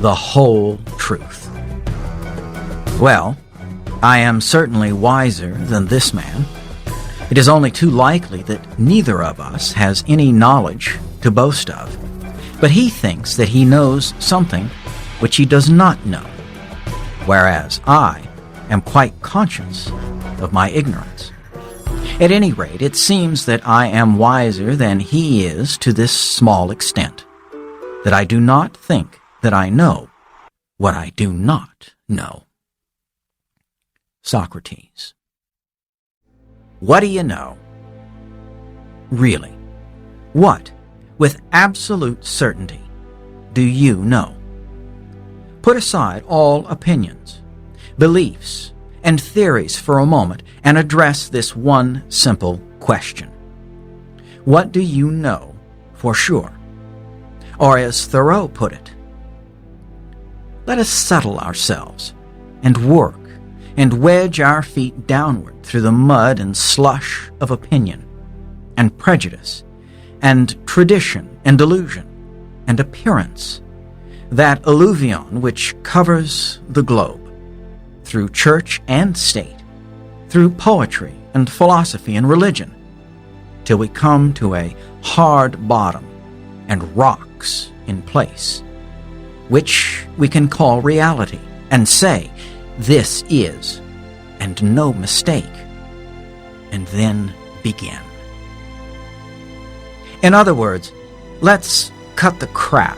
the whole truth. Well, I am certainly wiser than this man. It is only too likely that neither of us has any knowledge to boast of, but he thinks that he knows something which he does not know, whereas I am quite conscious of my ignorance. At any rate, it seems that I am wiser than he is to this small extent, that I do not think that I know what I do not know. Socrates. What do you know? Really, what, with absolute certainty, do you know? Put aside all opinions, beliefs, and theories for a moment and address this one simple question. What do you know for sure? Or as Thoreau put it, let us settle ourselves and work and wedge our feet downward through the mud and slush of opinion and prejudice and tradition and delusion and appearance, that alluvion which covers the globe, through church and state, through poetry and philosophy and religion, till we come to a hard bottom and rocks in place, which we can call reality, and say, this is, and no mistake, and then begin. In other words, let's cut the crap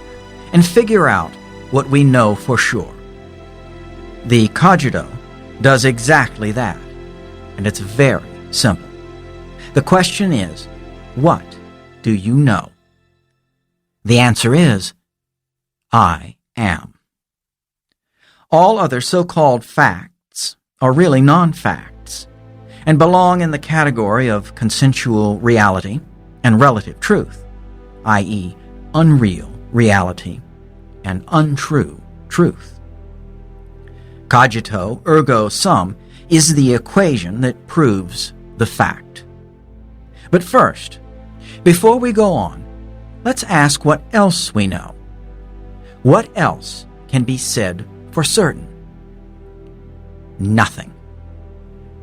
and figure out what we know for sure. The cogito does exactly that, and it's very simple. The question is, what do you know? The answer is, I am. All other so-called facts are really non-facts and belong in the category of consensual reality and relative truth, i.e., unreal reality and untrue truth. Cogito ergo sum is the equation that proves the fact. But first, before we go on, let's ask what else we know. What else can be said for certain? Nothing.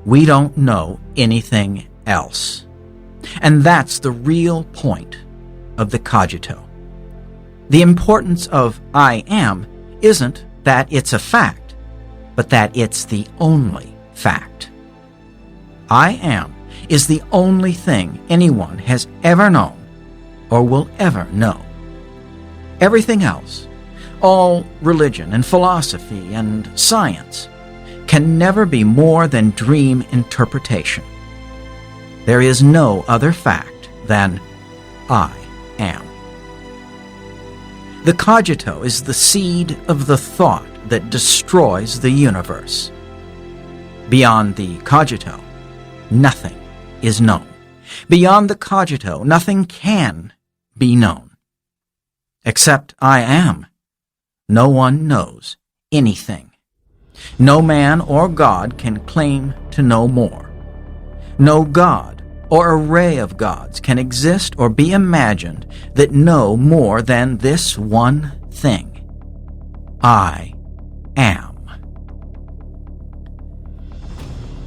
We don't know anything else. And that's the real point of the cogito. The importance of I am isn't that it's a fact, but that it's the only fact. I am is the only thing anyone has ever known or will ever know. Everything else, all religion and philosophy and science, can never be more than dream interpretation. There is no other fact than I am. The cogito is the seed of the thought that destroys the universe. Beyond the cogito, nothing is known. Beyond the cogito, nothing can be known. Except I am. No one knows anything. No man or God can claim to know more. No God or array of gods can exist or be imagined that know more than this one thing. I am.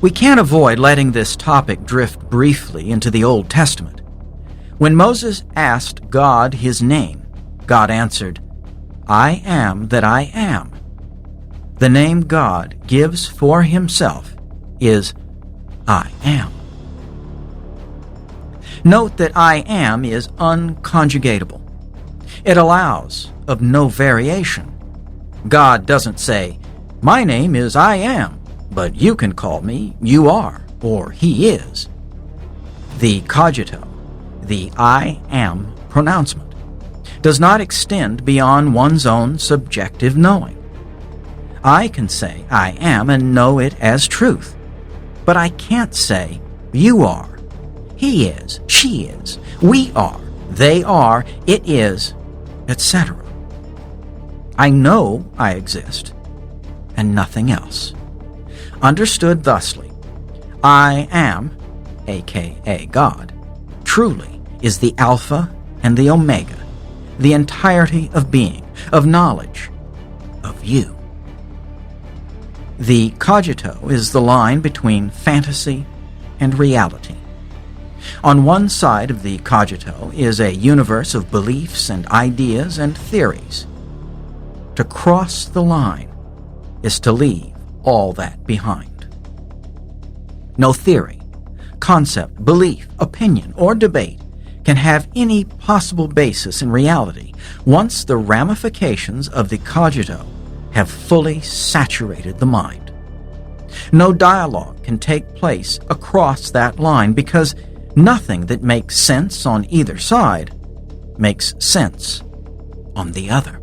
We can't avoid letting this topic drift briefly into the Old Testament. When Moses asked God his name, God answered, I am that I am. The name God gives for himself is I am. Note that I am is unconjugatable. It allows of no variation. God doesn't say, my name is I am, but you can call me you are, or he is. The cogito, the I am pronouncement, does not extend beyond one's own subjective knowing. I can say I am and know it as truth, but I can't say you are, he is, she is, we are, they are, it is, etc. I know I exist, and nothing else. Understood thusly, I am, aka God, truly is the Alpha and the Omega, the entirety of being, of knowledge, of you. The cogito is the line between fantasy and reality. On one side of the cogito is a universe of beliefs and ideas and theories. To cross the line is to leave all that behind. No theory, concept, belief, opinion, or debate can have any possible basis in reality once the ramifications of the cogito have fully saturated the mind. No dialogue can take place across that line because nothing that makes sense on either side makes sense on the other.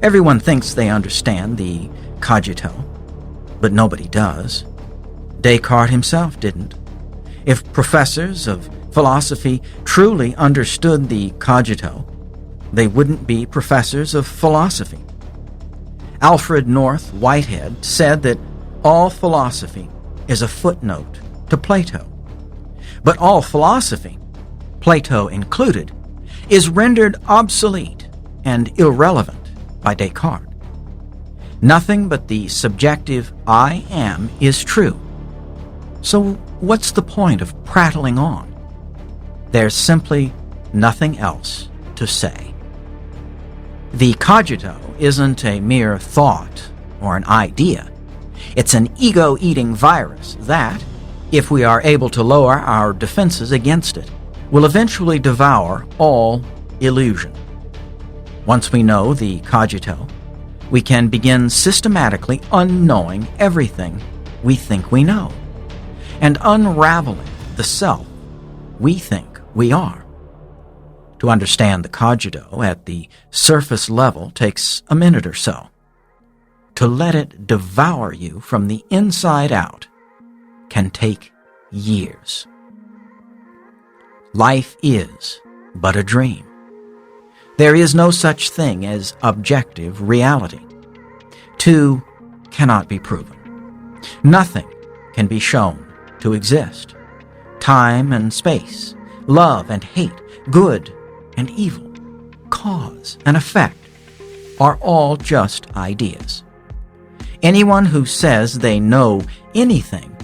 Everyone thinks they understand the cogito, but nobody does. Descartes himself didn't. If professors of philosophy truly understood the cogito, they wouldn't be professors of philosophy. Alfred North Whitehead said that all philosophy is a footnote to Plato. But all philosophy, Plato included, is rendered obsolete and irrelevant by Descartes. Nothing but the subjective I am is true. So what's the point of prattling on? There's simply nothing else to say. The cogito isn't a mere thought or an idea. It's an ego-eating virus that, if we are able to lower our defenses against it, will eventually devour all illusion. Once we know the cogito, we can begin systematically unknowing everything we think we know, and unraveling the self we think we are. To understand the cogito at the surface level takes a minute or so. To let it devour you from the inside out can take years. Life is but a dream. There is no such thing as objective reality. Two cannot be proven. Nothing can be shown to exist. Time and space, love and hate, good and evil, cause and effect are all just ideas. Anyone who says they know anything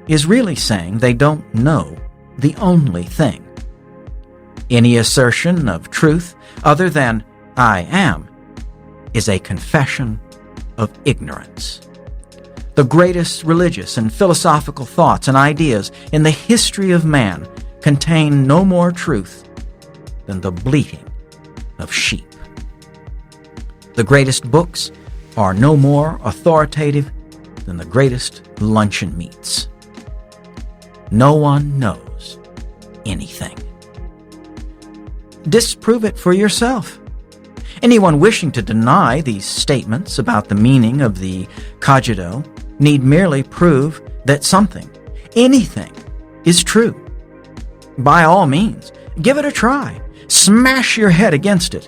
is really saying they don't know the only thing. Any assertion of truth other than I am is a confession of ignorance. The greatest religious and philosophical thoughts and ideas in the history of man contain no more truth than the bleating of sheep. The greatest books are no more authoritative than the greatest luncheon meats. No one knows anything. Disprove it for yourself. Anyone wishing to deny these statements about the meaning of the cogito need merely prove that something, anything, is true. By all means, give it a try. Smash your head against it.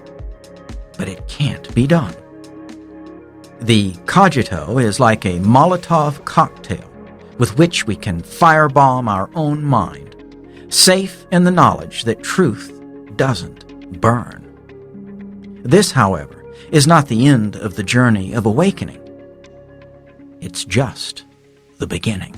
But it can't be done. The cogito is like a Molotov cocktail with which we can firebomb our own mind, safe in the knowledge that truth doesn't burn. This, however, is not the end of the journey of awakening. It's just the beginning.